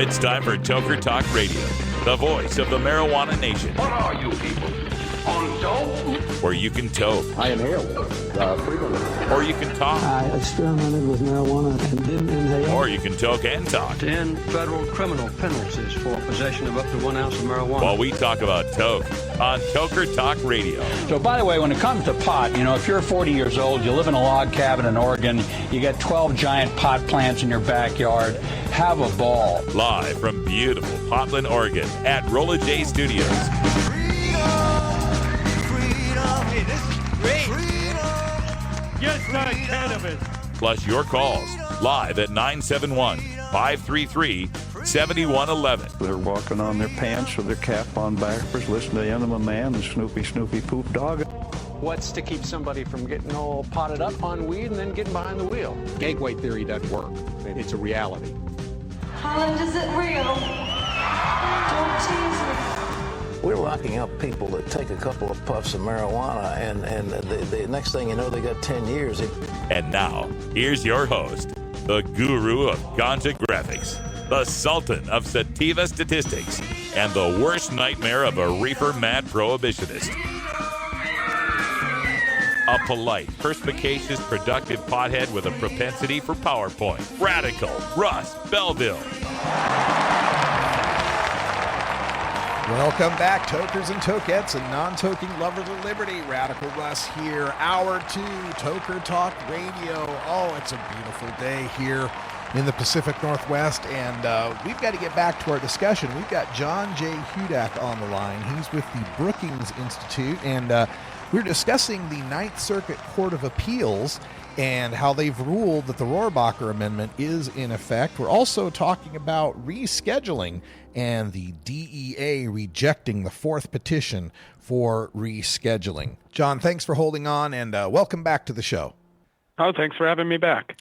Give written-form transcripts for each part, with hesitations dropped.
It's time for Toker Talk Radio, the voice of the marijuana nation. What are you people? On dope? Where you can toke. I inhale frequently. Or you can talk. I experimented with marijuana and didn't inhale. Or you can toke and talk. 10 federal criminal penalties for possession of up to 1 ounce of marijuana. While we talk about toke on Toker Talk Radio. So, by the way, when it comes to pot, if you're 40 years old, you live in a log cabin in Oregon, you got 12 giant pot plants in your backyard, have a ball. Live from beautiful Portland, Oregon at Rolla J Studios. Hey, this is great. Just like cannabis. Plus your calls live at 971-533-7111. They're walking on their pants with their cap on backwards, listening to Enema Man and Snoopy Poop Dog. What's to keep somebody from getting all potted up on weed and then getting behind the wheel? Gateway theory doesn't work. It's a reality. Holland, is it real? Don't tease me. We're locking up people that take a couple of puffs of marijuana, and the next thing you know, they got 10 years. And now, here's your host, the guru of ganja graphics, the sultan of sativa statistics, and the worst nightmare of a reefer-mad prohibitionist. A polite, perspicacious, productive pothead with a propensity for PowerPoint. Radical Russ Belville. Welcome back, tokers and tokettes and non-toking lovers of liberty. Radical Russ here, Hour 2, Toker Talk Radio. Oh, it's a beautiful day here in the Pacific Northwest, and we've got to get back to our discussion. We've got John J. Hudak on the line. He's with the Brookings Institute, and we're discussing the Ninth Circuit Court of Appeals and how they've ruled that the Rohrabacher Amendment is in effect. We're also talking about rescheduling and the DEA rejecting the fourth petition for rescheduling. John, thanks for holding on, and welcome back to the show. Oh, thanks for having me back.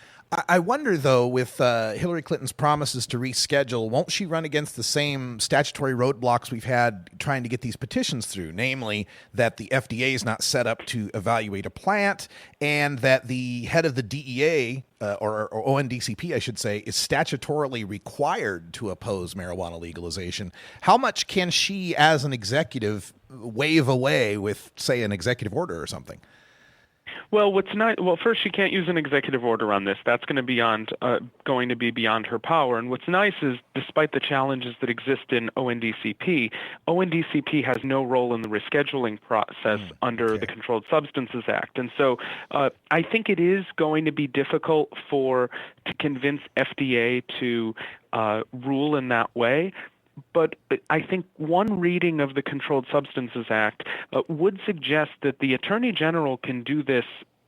I wonder, though, with Hillary Clinton's promises to reschedule, won't she run against the same statutory roadblocks we've had trying to get these petitions through, namely that the FDA is not set up to evaluate a plant and that the head of the DEA, or ONDCP, I should say, is statutorily required to oppose marijuana legalization? How much can she, as an executive, wave away with, say, an executive order or something? Well, first, she can't use an executive order on this. That's going to be beyond her power. And what's nice is, despite the challenges that exist in ONDCP has no role in the rescheduling process under the Controlled Substances Act. And so I think it is going to be difficult to convince FDA to rule in that way. But I think one reading of the Controlled Substances Act would suggest that the Attorney General can do this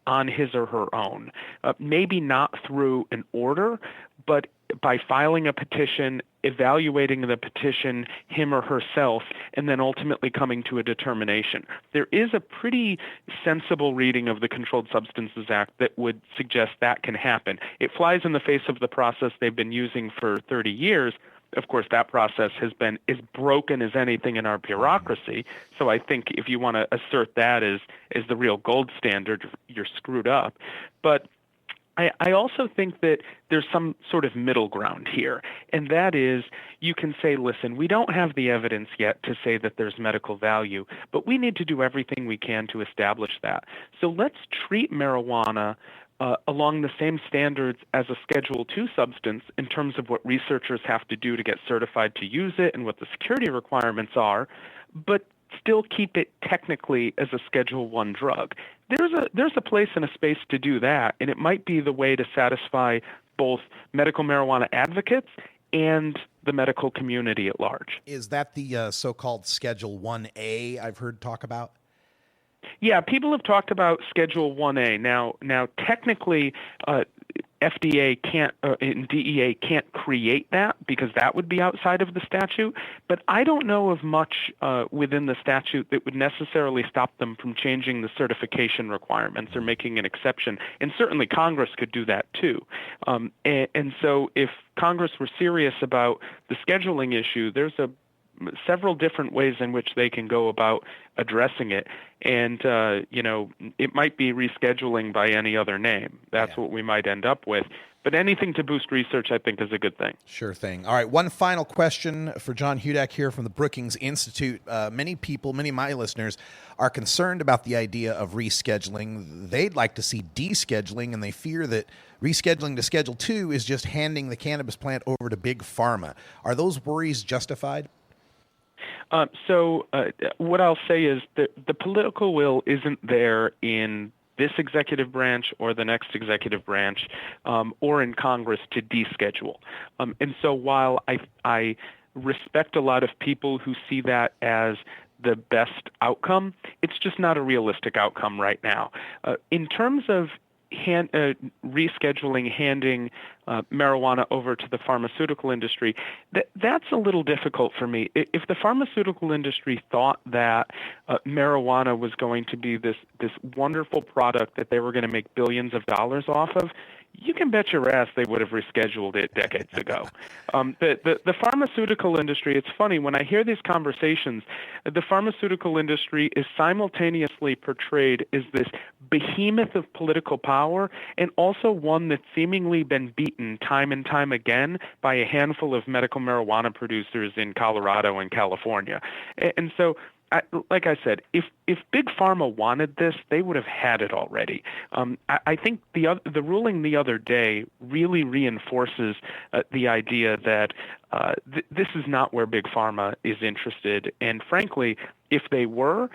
on his or her own, maybe not through an order, but by filing a petition, evaluating the petition, him or herself, and then ultimately coming to a determination. There is a pretty sensible reading of the Controlled Substances Act that would suggest that can happen. It flies in the face of the process they've been using for 30 years. Of course, that process has been as broken as anything in our bureaucracy. So I think if you want to assert that as the real gold standard, you're screwed up. But I also think that there's some sort of middle ground here, and that is you can say, listen, we don't have the evidence yet to say that there's medical value, but we need to do everything we can to establish that. So let's treat marijuana along the same standards as a Schedule II substance in terms of what researchers have to do to get certified to use it and what the security requirements are, but still keep it technically as a Schedule I drug. There's a place and a space to do that, and it might be the way to satisfy both medical marijuana advocates and the medical community at large. Is that the so-called Schedule 1A I've heard talk about? Yeah, people have talked about Schedule 1A. Now, technically, FDA can't and DEA can't create that because that would be outside of the statute. But I don't know of much within the statute that would necessarily stop them from changing the certification requirements or making an exception. And certainly Congress could do that too. And so if Congress were serious about the scheduling issue, there's several different ways in which they can go about addressing it. And, it might be rescheduling by any other name. That's what we might end up with. But anything to boost research, I think, is a good thing. Sure thing. All right, one final question for John Hudak here from the Brookings Institute. Many people, many of my listeners, are concerned about the idea of rescheduling. They'd like to see descheduling, and they fear that rescheduling to Schedule 2 is just handing the cannabis plant over to Big Pharma. Are those worries justified? So what I'll say is that the political will isn't there in this executive branch or the next executive branch or in Congress to deschedule. And so while I respect a lot of people who see that as the best outcome, it's just not a realistic outcome right now. In terms of rescheduling, handing marijuana over to the pharmaceutical industry, that's a little difficult for me. If the pharmaceutical industry thought that marijuana was going to be this wonderful product that they were going to make billions of dollars off of, you can bet your ass they would have rescheduled it decades ago. The pharmaceutical industry, it's funny, when I hear these conversations, the pharmaceutical industry is simultaneously portrayed as this behemoth of political power and also one that's seemingly been beaten time and time again by a handful of medical marijuana producers in Colorado and California. And so, like I said, if Big Pharma wanted this, they would have had it already. I think the ruling the other day really reinforces the idea that this is not where Big Pharma is interested. And frankly, if they were,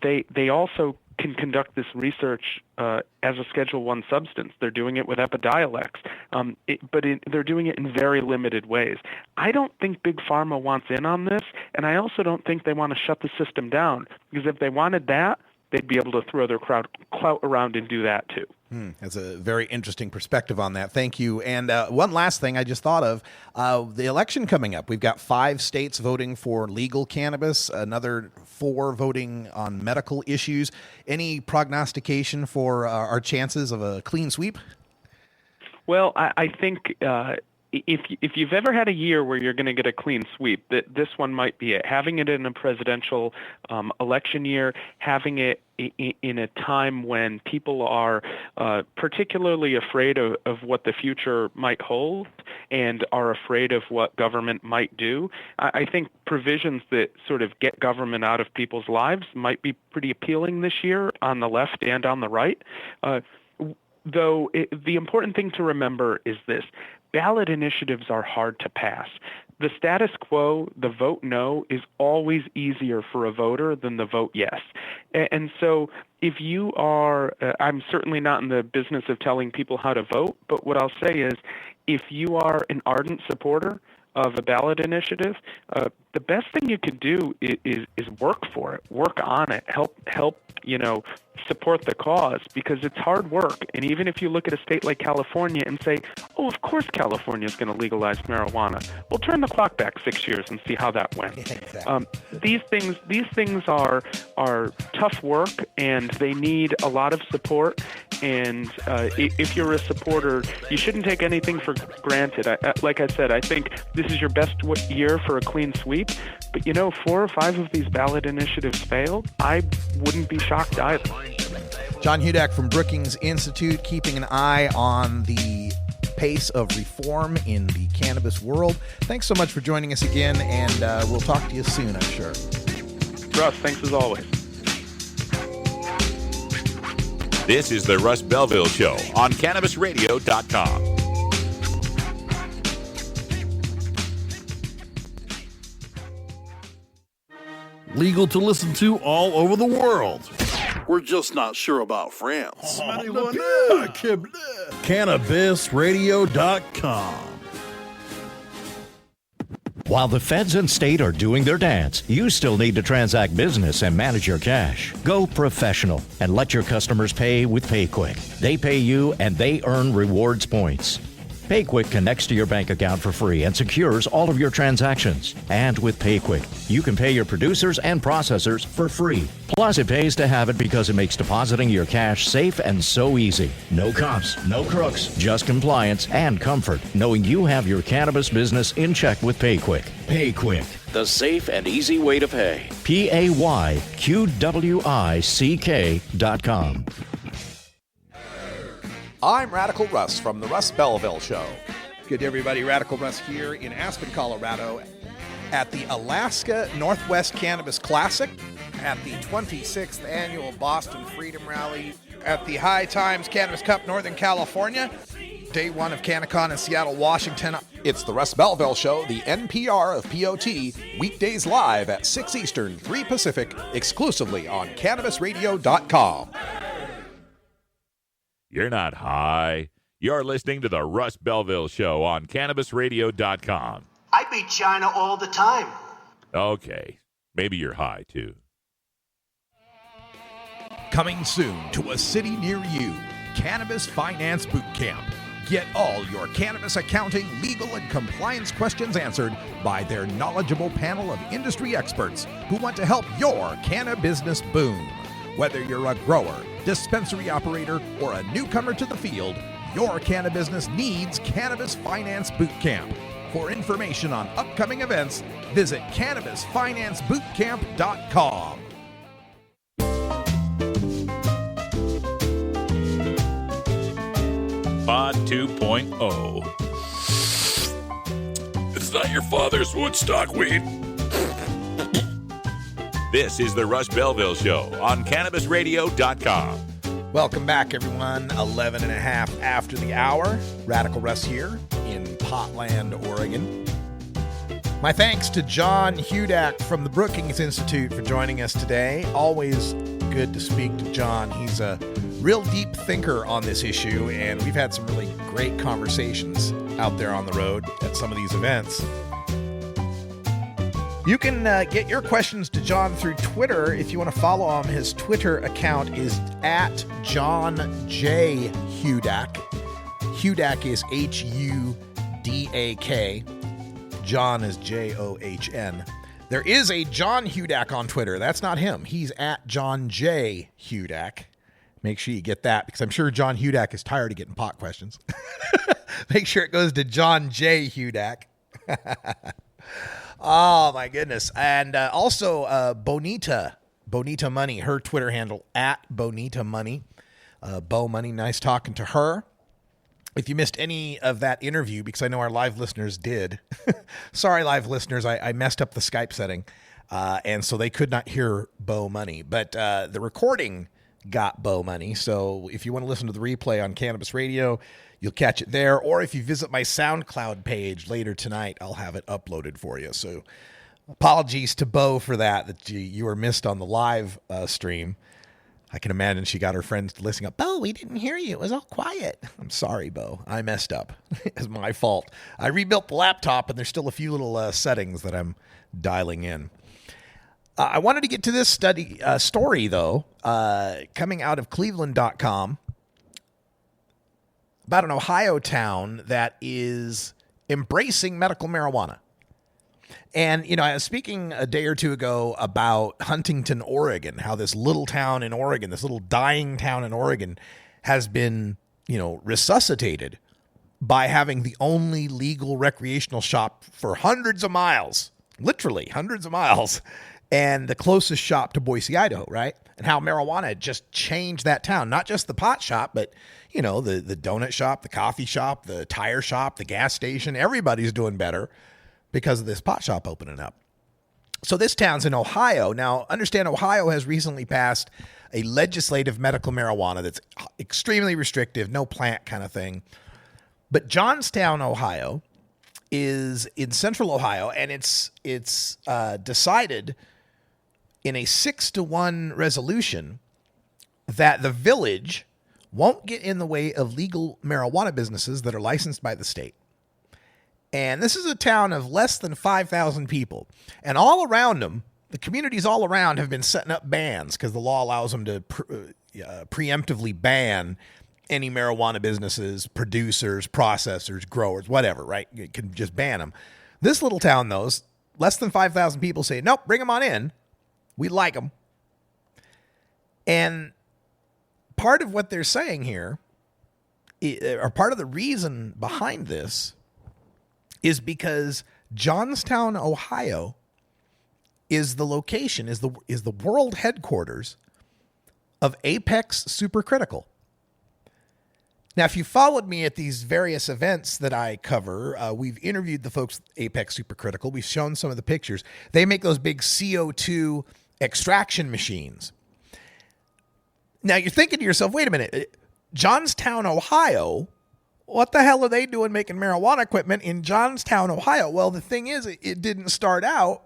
they also can conduct this research as a Schedule I substance. They're doing it with Epidiolex, but they're doing it in very limited ways. I don't think Big Pharma wants in on this, and I also don't think they want to shut the system down, because if they wanted that, they'd be able to throw their clout around and do that too. That's a very interesting perspective on that. Thank you. And one last thing I just thought of, the election coming up. We've got 5 states voting for legal cannabis, another 4 voting on medical issues. Any prognostication for our chances of a clean sweep? Well, I think if you've ever had a year where you're going to get a clean sweep, this one might be it. Having it in a presidential election year, having it in a time when people are particularly afraid of what the future might hold and are afraid of what government might do, I think provisions that sort of get government out of people's lives might be pretty appealing this year on the left and on the right. Though the important thing to remember is this: ballot initiatives are hard to pass. The status quo, the vote no, is always easier for a voter than the vote yes. And so if you are, I'm certainly not in the business of telling people how to vote, but what I'll say is if you are an ardent supporter of a ballot initiative, the best thing you could do is work for it, work on it, help support the cause, because it's hard work. And even if you look at a state like California and say, oh, of course California is going to legalize marijuana, well, turn the clock back 6 years and see how that went. Exactly. These things are tough work, and they need a lot of support. And if you're a supporter, you shouldn't take anything for granted. Like I said, I think this is your best year for a clean sweep. But 4 or 5 of these ballot initiatives failed, I wouldn't be shocked either. John Hudak from Brookings Institute, keeping an eye on the pace of reform in the cannabis world. Thanks so much for joining us again, and we'll talk to you soon, I'm sure. Russ, thanks as always. This is the Russ Belville Show on CannabisRadio.com. Legal to listen to all over the world. We're just not sure about France. CannabisRadio.com. While the feds and state are doing their dance, you still need to transact business and manage your cash. Go professional and let your customers pay with PayQuick. They pay you and they earn rewards points. PayQuick connects to your bank account for free and secures all of your transactions. And with PayQuick, you can pay your producers and processors for free. Plus, it pays to have it because it makes depositing your cash safe and so easy. No cops, no crooks, just compliance and comfort, knowing you have your cannabis business in check with PayQuick. PayQuick, the safe and easy way to pay. PayQuick.com. I'm Radical Russ from the Russ Belville Show. Good day, everybody. Radical Russ here in Aspen, Colorado at the Alaska Northwest Cannabis Classic, at the 26th Annual Boston Freedom Rally, at the High Times Cannabis Cup, Northern California, Day 1 of CannaCon in Seattle, Washington. It's the Russ Belville Show, the NPR of POT, weekdays live at 6 Eastern, 3 Pacific, exclusively on CannabisRadio.com. You're not high. You're listening to the Russ Belville Show on CannabisRadio.com. I beat China all the time. Okay, maybe you're high, too. Coming soon to a city near you, Cannabis Finance Boot Camp. Get all your cannabis accounting, legal, and compliance questions answered by their knowledgeable panel of industry experts who want to help your cannabusiness boom. Whether you're a grower, dispensary operator, or a newcomer to the field, your cannabusiness needs Cannabis Finance Boot Camp. For information on upcoming events, visit CannabisFinanceBootCamp.com. Pod 2.0. It's not your father's Woodstock weed. This is the Russ Belville Show on CannabisRadio.com. Welcome back, everyone. 11 and a half after the hour. Radical Russ here in Portland, Oregon. My thanks to John Hudak from the Brookings Institute for joining us today. Always good to speak to John. He's a real deep thinker on this issue, and we've had some really great conversations out there on the road at some of these events. You can get your questions to John through Twitter. If you want to follow him, his Twitter account is at John J. Hudak. Hudak is Hudak. John is John. There is a John Hudak on Twitter. That's not him. He's at John J. Hudak. Make sure you get that, because I'm sure John Hudak is tired of getting pot questions. Make sure it goes to John J. Hudak. Oh, my goodness. And also Bonita Money, her Twitter handle, at Bonita Money. Bo Money, nice talking to her. If you missed any of that interview, because I know our live listeners did. Sorry, live listeners, I messed up the Skype setting, and so they could not hear Bo Money. But the recording got Bo Money, so if you want to listen to the replay on Cannabis Radio, you'll catch it there. Or if you visit my SoundCloud page later tonight, I'll have it uploaded for you. So apologies to Bo for that you were missed on the live stream. I can imagine she got her friends listening up. Bo, we didn't hear you. It was all quiet. I'm sorry, Bo. I messed up. It's my fault. I rebuilt the laptop, and there's still a few little settings that I'm dialing in. I wanted to get to this story, though, coming out of Cleveland.com about an Ohio town that is embracing medical marijuana. And, you know, I was speaking a day or two ago about Huntington, Oregon, how this little town in Oregon, this little dying town in Oregon has been, you know, resuscitated by having the only legal recreational shop for hundreds of miles, literally hundreds of miles, and the closest shop to Boise, Idaho, right? And how marijuana just changed that town, not just the pot shop, but, you know, the donut shop, the coffee shop, the tire shop, the gas station, everybody's doing better because of this pot shop opening up. So this town's in Ohio. Now, understand Ohio has recently passed a legislative medical marijuana that's extremely restrictive, no plant kind of thing. But Johnstown, Ohio is in central Ohio, and it's decided in a 6-1 resolution that the village won't get in the way of legal marijuana businesses that are licensed by the state. And this is a town of less than 5,000 people. And all around them, the communities all around have been setting up bans because the law allows them to preemptively ban any marijuana businesses, producers, processors, growers, whatever, right? You can just ban them. This little town, though, is less than 5,000 people say, nope, bring them on in. We like them. And part of what they're saying here, or part of the reason behind this, is because Johnstown, Ohio, is the location, is the world headquarters of Apex Supercritical. Now, if you followed me at these various events that I cover, we've interviewed the folks at Apex Supercritical. We've shown some of the pictures. They make those big CO2 extraction machines. Now, you're thinking to yourself, wait a minute, Johnstown, Ohio, what the hell are they doing making marijuana equipment in Johnstown, Ohio? Well, the thing is, it didn't start out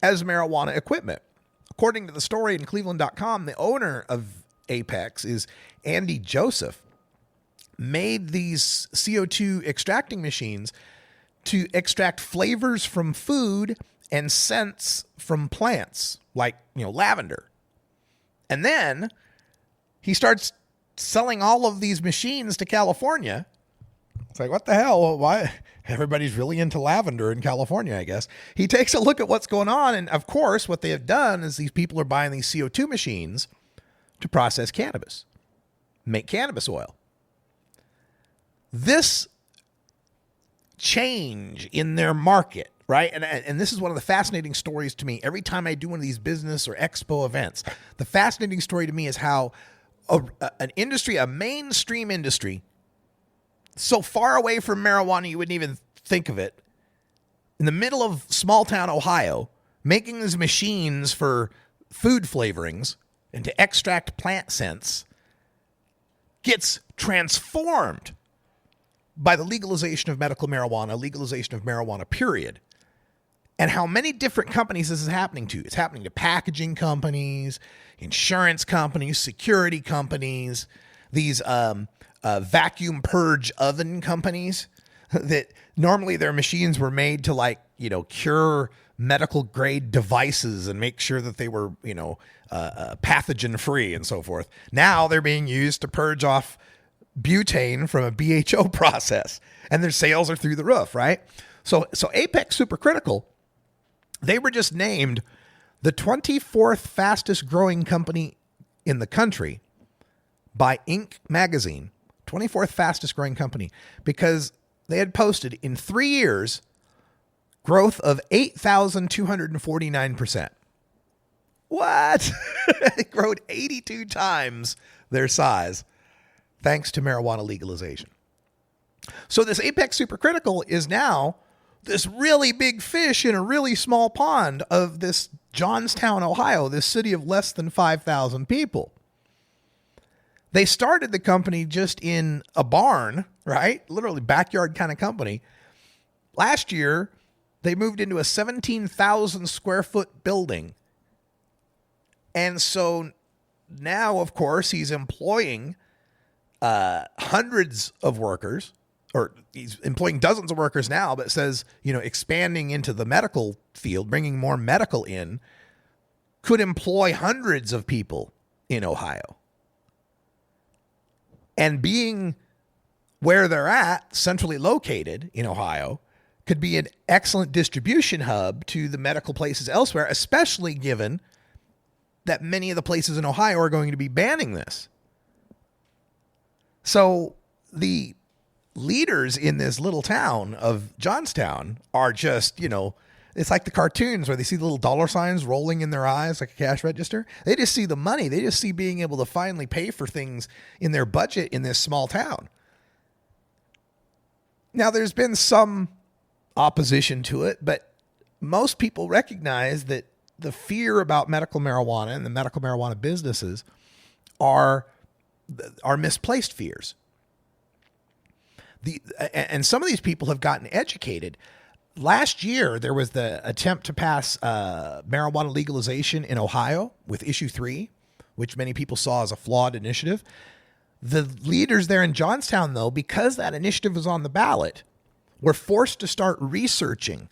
as marijuana equipment. According to the story in Cleveland.com, the owner of Apex is Andy Joseph, made these CO2 extracting machines to extract flavors from food and scents from plants, like, lavender. And then he starts selling all of these machines to California. It's like, what the hell? Why? Everybody's really into lavender in California, I guess. He takes a look at what's going on, and of course, what they have done is these people are buying these CO2 machines to process cannabis, make cannabis oil. This change in their market, right? And this is one of the fascinating stories to me. Every time I do one of these business or expo events, the fascinating story to me is how an industry, a mainstream industry, so far away from marijuana you wouldn't even think of it, in the middle of small town Ohio, making these machines for food flavorings and to extract plant scents, gets transformed by the legalization of medical marijuana, legalization of marijuana, period. And how many different companies this is happening to. It's happening to packaging companies, insurance companies, security companies, these vacuum purge oven companies that normally their machines were made to cure medical grade devices and make sure that they were, pathogen free and so forth. Now they're being used to purge off butane from a BHO process, and their sales are through the roof, right? So Apex Supercritical, they were just named the 24th fastest growing company in the country by Inc. magazine, 24th fastest growing company, because they had posted in 3 years growth of 8,249%. What? It grew 82 times their size thanks to marijuana legalization. So this Apex Supercritical is now this really big fish in a really small pond of this Johnstown, Ohio, this city of less than 5,000 people. They started the company just in a barn, right? Literally backyard kind of company. Last year, they moved into a 17,000 square foot building. And so now, of course, he's employing hundreds of workers, or he's employing dozens of workers now, but says, expanding into the medical field, bringing more medical in, could employ hundreds of people in Ohio. And being where they're at, centrally located in Ohio, could be an excellent distribution hub to the medical places elsewhere, especially given that many of the places in Ohio are going to be banning this. So the leaders in this little town of Johnstown are just, it's like the cartoons where they see the little dollar signs rolling in their eyes like a cash register. They just see the money. They just see being able to finally pay for things in their budget in this small town. Now, there's been some opposition to it, but most people recognize that the fear about medical marijuana and the medical marijuana businesses are misplaced fears. And some of these people have gotten educated. Last year, there was the attempt to pass marijuana legalization in Ohio with Issue 3, which many people saw as a flawed initiative. The leaders there in Johnstown, though, because that initiative was on the ballot, were forced to start researching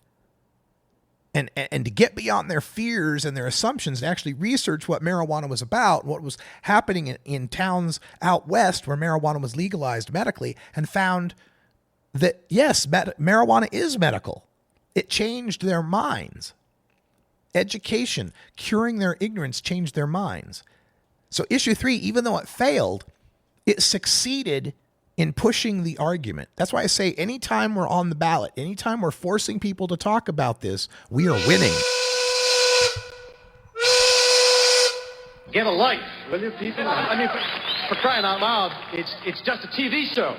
and to get beyond their fears and their assumptions, to actually research what marijuana was about, what was happening in towns out west where marijuana was legalized medically, and found that, yes, marijuana is medical. It changed their minds. Education, curing their ignorance, changed their minds. So Issue 3, even though it failed, it succeeded in pushing the argument. That's why I say anytime we're on the ballot, anytime we're forcing people to talk about this, we are winning. Get a life, will you, people? I mean, For crying out loud, it's just a TV show.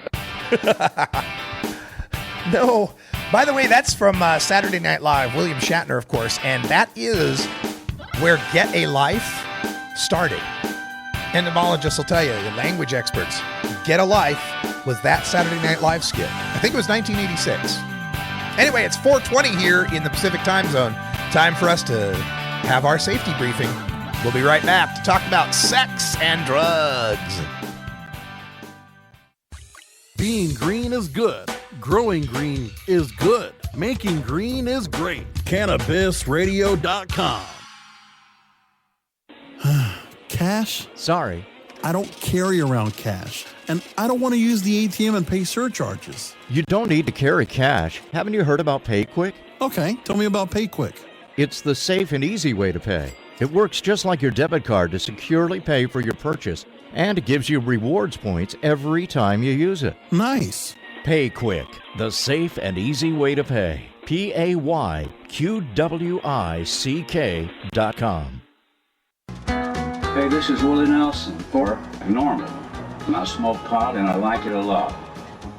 No. By the way, that's from Saturday Night Live, William Shatner, of course, and that is where Get a Life started. Entomologists will tell you, the language experts, Get a Life was that Saturday Night Live skit. I think it was 1986. Anyway, it's 4:20 here in the Pacific time zone. Time for us to have our safety briefing. We'll be right back to talk about sex and drugs. Being green is good. Growing green is good. Making green is great. CannabisRadio.com. Cash? Sorry. I don't carry around cash, and I don't want to use the ATM and pay surcharges. You don't need to carry cash. Haven't you heard about PayQuick? Okay, tell me about PayQuick. It's the safe and easy way to pay. It works just like your debit card to securely pay for your purchase, and it gives you rewards points every time you use it. Nice. PayQuick, the safe and easy way to pay. PayQuick.com. Hey, this is Willie Nelson for NORML. And I smoke pot and I like it a lot.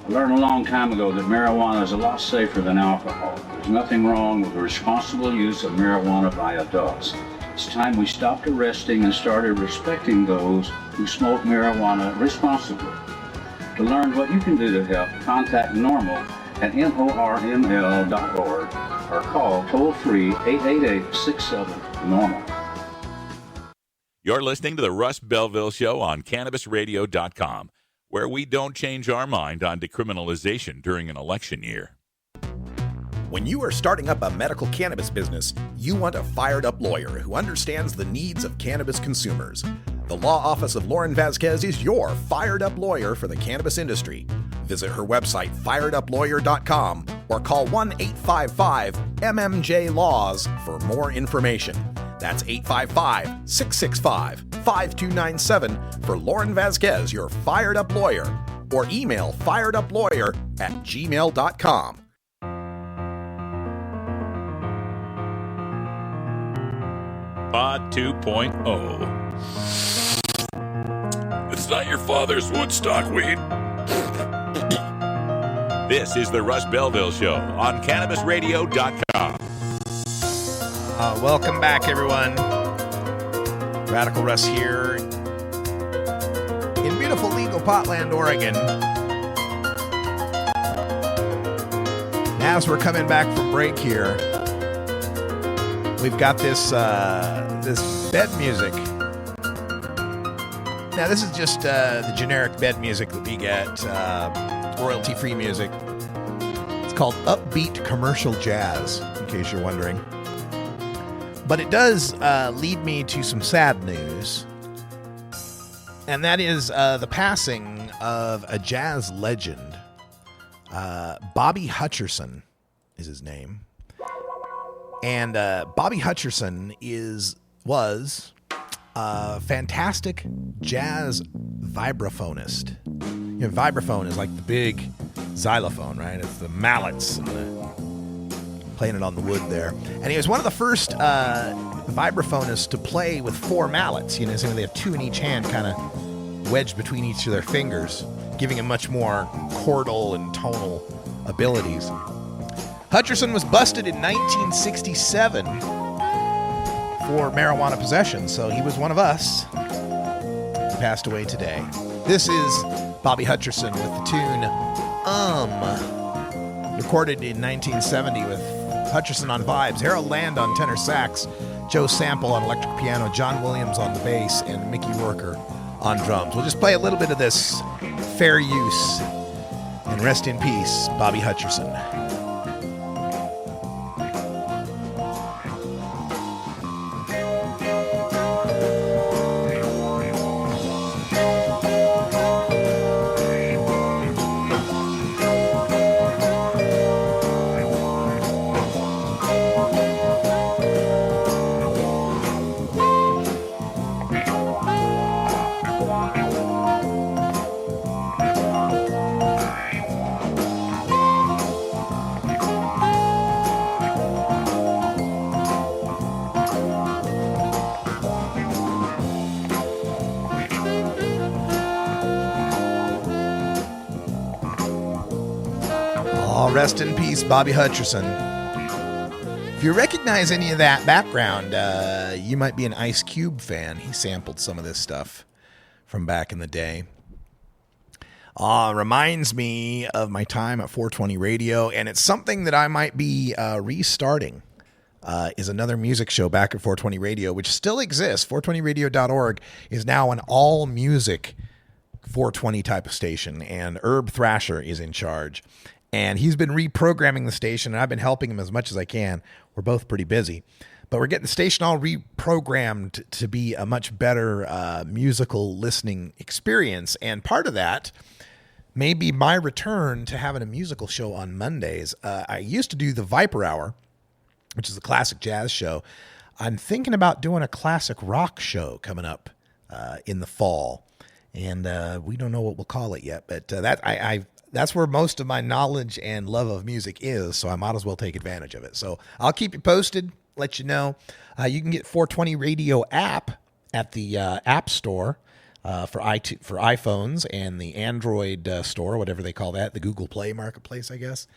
I learned a long time ago that marijuana is a lot safer than alcohol. There's nothing wrong with the responsible use of marijuana by adults. It's time we stopped arresting and started respecting those who smoke marijuana responsibly. To learn what you can do to help, contact NORML at NORML.org or call toll-free 888-67-NORML. You're listening to the Russ Belville Show on CannabisRadio.com, where we don't change our mind on decriminalization during an election year. When you are starting up a medical cannabis business, you want a fired-up lawyer who understands the needs of cannabis consumers. The Law Office of Lauren Vasquez is your fired-up lawyer for the cannabis industry. Visit her website, fireduplawyer.com, or call 1-855-MMJ-LAWS for more information. That's 855-665-5297 for Lauren Vasquez, your fired-up lawyer, or email fireduplawyer@gmail.com. Pod 2.0. It's not your father's Woodstock weed. This is the Russ Belville Show on CannabisRadio.com. Welcome back, everyone. Radical Russ here in beautiful legal Potland, Oregon. As we're coming back from break here, we've got this bed music. Now, this is just the generic bed music that we get, royalty-free music. It's called upbeat commercial jazz, in case you're wondering. But it does lead me to some sad news, and that is the passing of a jazz legend. Bobby Hutcherson is his name. And Bobby Hutcherson was a fantastic jazz vibraphonist. You know, vibraphone is like the big xylophone, right? It's the mallets and playing it on the wood there. And he was one of the first vibraphonists to play with four mallets. You know, so they have two in each hand, kind of wedged between each of their fingers, giving him much more chordal and tonal abilities. Hutcherson was busted in 1967 for marijuana possession, so he was one of us. He passed away today. This is Bobby Hutcherson with the tune recorded in 1970 with Hutcherson on vibes, Harold Land on tenor sax, Joe Sample on electric piano, John Williams on the bass, and Mickey Worker on drums. We'll just play a little bit of this fair use, and rest in peace, Bobby Hutcherson. Oh, rest in peace, Bobby Hutcherson. If you recognize any of that background, you might be an Ice Cube fan. He sampled some of this stuff from back in the day. Reminds me of my time at 420 Radio, and it's something that I might be restarting. Is another music show back at 420 Radio, which still exists. 420radio.org is now an all-music 420 type of station, and Herb Thrasher is in charge. And he's been reprogramming the station, and I've been helping him as much as I can. We're both pretty busy. But we're getting the station all reprogrammed to be a much better musical listening experience. And part of that may be my return to having a musical show on Mondays. I used to do the Viper Hour, which is a classic jazz show. I'm thinking about doing a classic rock show coming up in the fall. And we don't know what we'll call it yet. But that's where most of my knowledge and love of music is, so I might as well take advantage of it. So I'll keep you posted, let you know. You can get 420 Radio app at the App Store for iPhones and the Android store, whatever they call that, the Google Play Marketplace, I guess.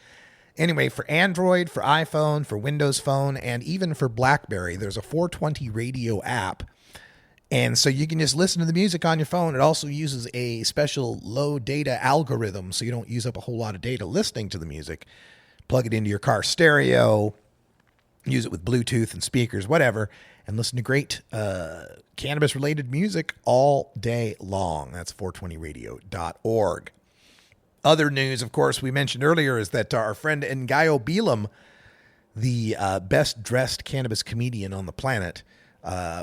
Anyway, for Android, for iPhone, for Windows Phone, and even for BlackBerry, there's a 420 Radio app. And so you can just listen to the music on your phone. It also uses a special low data algorithm, so you don't use up a whole lot of data listening to the music. Plug it into your car stereo, use it with Bluetooth and speakers, whatever, and listen to great cannabis-related music all day long. That's 420radio.org. Other news, of course, we mentioned earlier is that our friend Ngaio Belam, the best-dressed cannabis comedian on the planet,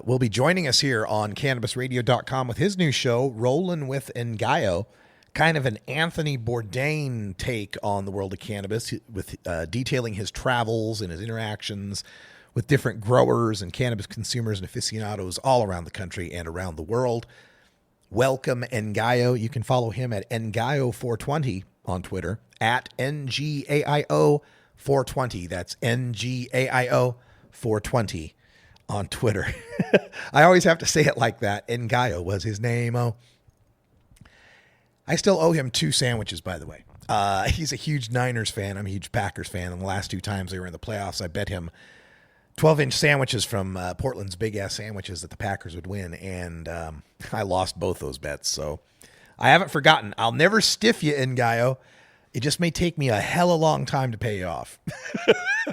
will be joining us here on CannabisRadio.com with his new show, Rollin' with Ngaio, kind of an Anthony Bourdain take on the world of cannabis, with detailing his travels and his interactions with different growers and cannabis consumers and aficionados all around the country and around the world. Welcome, Ngaio. You can follow him at Ngaio420 on Twitter, at NGAIO420. That's NGAIO420. On Twitter. I always have to say it like that. Ngaio was his name. Oh, I still owe him 2 sandwiches, by the way. He's a huge Niners fan. I'm a huge Packers fan. And the last 2 times they were in the playoffs, I bet him 12-inch sandwiches from Portland's Big Ass Sandwiches that the Packers would win. And I lost both those bets. So I haven't forgotten. I'll never stiff you, Ngaio. It just may take me a hella long time to pay you off.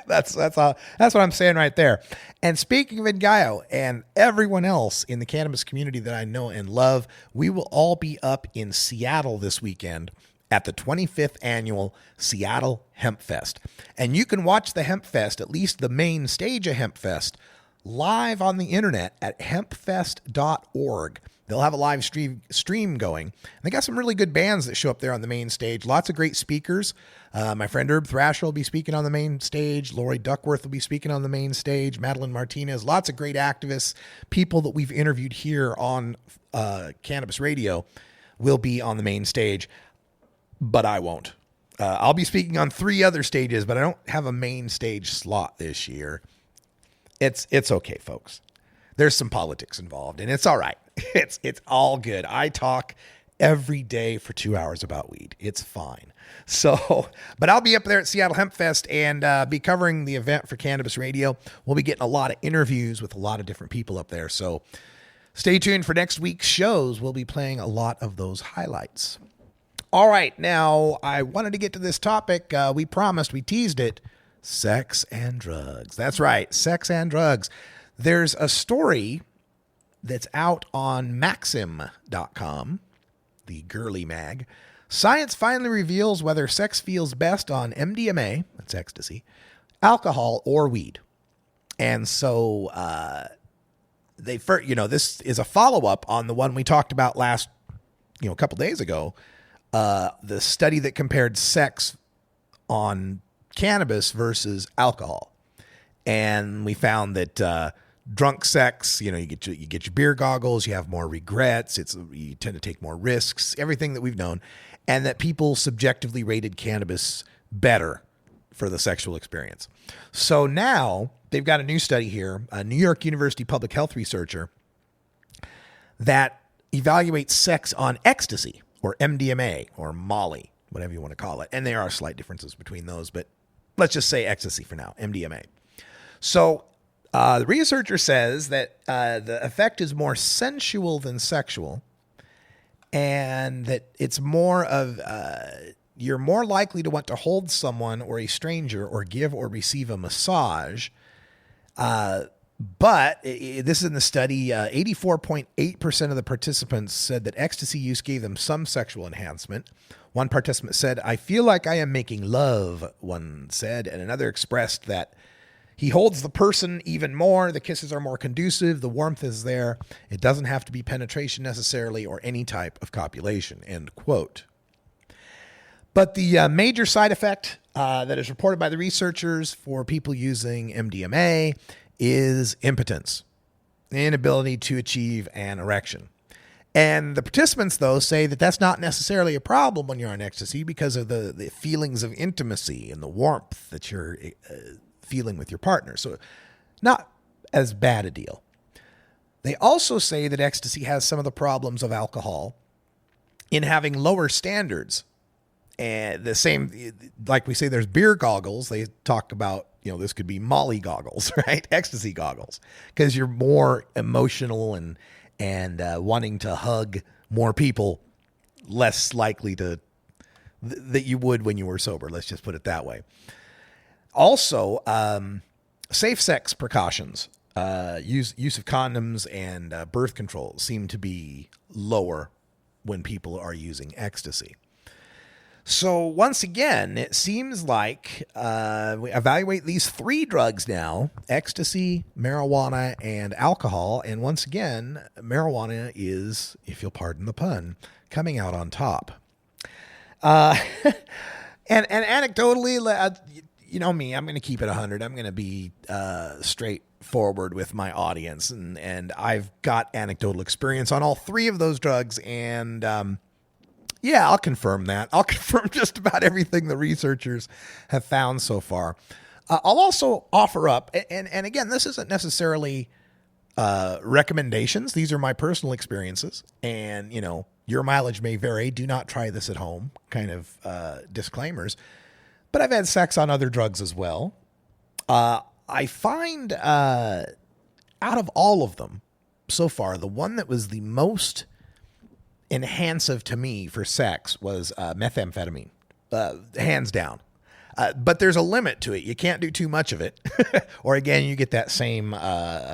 That's what I'm saying right there. And speaking of Ngaio and everyone else in the cannabis community that I know and love, we will all be up in Seattle this weekend at the 25th annual Seattle Hemp Fest. And you can watch the Hemp Fest, at least the main stage of Hemp Fest, live on the internet at hempfest.org. They'll have a live stream going. They got some really good bands that show up there on the main stage. Lots of great speakers. My friend Herb Thrasher will be speaking on the main stage. Lori Duckworth will be speaking on the main stage. Madeline Martinez. Lots of great activists. People that we've interviewed here on Cannabis Radio will be on the main stage, but I won't. I'll be speaking on 3 other stages, but I don't have a main stage slot this year. It's okay, folks. There's some politics involved, and it's all right. It's all good. I talk every day for 2 hours about weed. It's fine. So, but I'll be up there at Seattle Hemp Fest and be covering the event for Cannabis Radio. We'll be getting a lot of interviews with a lot of different people up there. So stay tuned for next week's shows. We'll be playing a lot of those highlights. All right. Now, I wanted to get to this topic. We promised, we teased it. Sex and drugs. That's right. Sex and drugs. There's a story that's out on Maxim.com, the girly mag. Science finally reveals whether sex feels best on MDMA, that's ecstasy, alcohol, or weed. And so this is a follow-up on the one we talked about last, a couple days ago, the study that compared sex on cannabis versus alcohol. And we found that drunk sex, you get your beer goggles, you have more regrets, you tend to take more risks, everything that we've known, and that people subjectively rated cannabis better for the sexual experience. So now they've got a new study here, a New York University public health researcher that evaluates sex on ecstasy or MDMA or Molly, whatever you want to call it. And there are slight differences between those, but let's just say ecstasy for now, MDMA. So the researcher says that the effect is more sensual than sexual, and that it's more of you're more likely to want to hold someone or a stranger or give or receive a massage. But this is in the study, 84.8% of the participants said that ecstasy use gave them some sexual enhancement. One participant said, "I feel like I am making love," one said, and another expressed that he holds the person even more. The kisses are more conducive. The warmth is there. It doesn't have to be penetration necessarily or any type of copulation, end quote. But the major side effect that is reported by the researchers for people using MDMA is impotence, the inability to achieve an erection. And the participants, though, say that that's not necessarily a problem when you're on ecstasy because of the feelings of intimacy and the warmth that you're feeling with your partner. So not as bad a deal. They also say that ecstasy has some of the problems of alcohol in having lower standards. And the same, like we say, there's beer goggles. They talk about, this could be Molly goggles, right? Ecstasy goggles, because you're more emotional and wanting to hug more people, less likely to that you would when you were sober. Let's just put it that way. Also, safe sex precautions, use of condoms and birth control seem to be lower when people are using ecstasy. So once again, it seems like we evaluate these three drugs now: ecstasy, marijuana, and alcohol. And once again, marijuana is, if you'll pardon the pun, coming out on top. And anecdotally, you know me, I'm going to keep it 100. I'm going to be straightforward with my audience. And I've got anecdotal experience on all three of those drugs. And yeah, I'll confirm that. I'll confirm just about everything the researchers have found so far. I'll also offer up, and again, this isn't necessarily recommendations. These are my personal experiences. And, your mileage may vary. Do not try this at home, kind of disclaimers. But I've had sex on other drugs as well. I find out of all of them so far, the one that was the most enhancive to me for sex was methamphetamine, hands down. But there's a limit to it. You can't do too much of it, or again, you get that same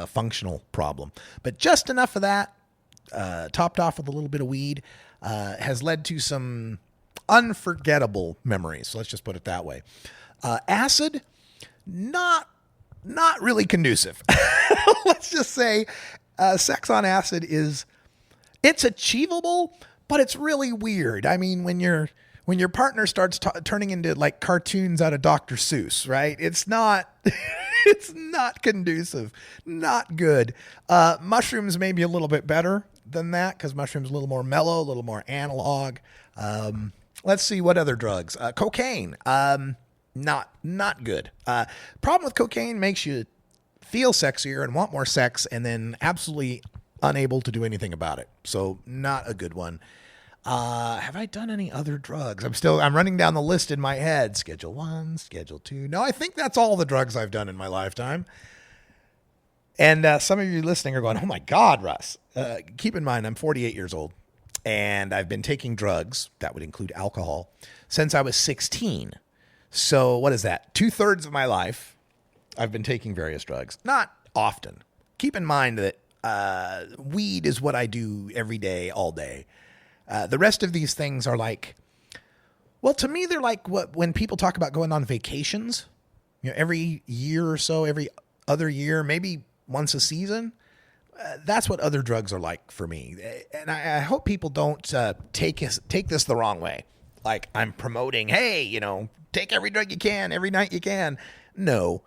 functional problem. But just enough of that, topped off with a little bit of weed, has led to some unforgettable memories. So let's just put it that way. Acid, not really conducive. Let's just say sex on acid it's achievable, but it's really weird. I mean, when your partner starts turning into like cartoons out of Dr. Seuss, right? It's not conducive, not good. Mushrooms may be a little bit better than that because mushrooms a little more mellow, a little more analog. Let's see what other drugs. Cocaine, not good. Problem with cocaine makes you feel sexier and want more sex, and then absolutely unable to do anything about it. So not a good one. Have I done any other drugs? I'm running down the list in my head. Schedule 1, Schedule 2. No, I think that's all the drugs I've done in my lifetime. And some of you listening are going, "Oh my God, Russ." Keep in mind, I'm 48 years old and I've been taking drugs, that would include alcohol, since I was 16. So what is that? 2/3 of my life, I've been taking various drugs. Not often. Keep in mind that weed is what I do every day, all day. The rest of these things are like, well, to me, they're like when people talk about going on vacations, every year or so, every other year, maybe once a season. That's what other drugs are like for me. And I hope people don't take this the wrong way. Like I'm promoting, hey, take every drug you can, every night you can. No.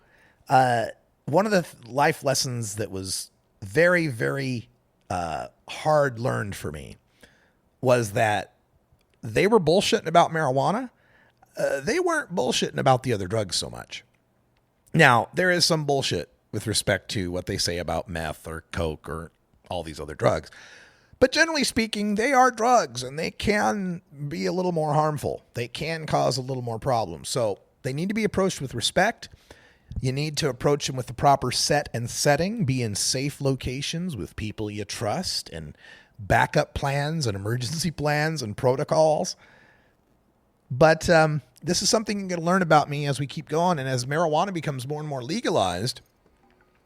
One of the life lessons that was very, very hard learned for me was that they were bullshitting about marijuana. They weren't bullshitting about the other drugs so much. Now, there is some bullshit with respect to what they say about meth or coke or all these other drugs. But generally speaking, they are drugs, and they can be a little more harmful. They can cause a little more problems. So they need to be approached with respect. You need to approach them with the proper set and setting, be in safe locations with people you trust, and backup plans and emergency plans and protocols. But this is something you're going to learn about me as we keep going. And as marijuana becomes more and more legalized,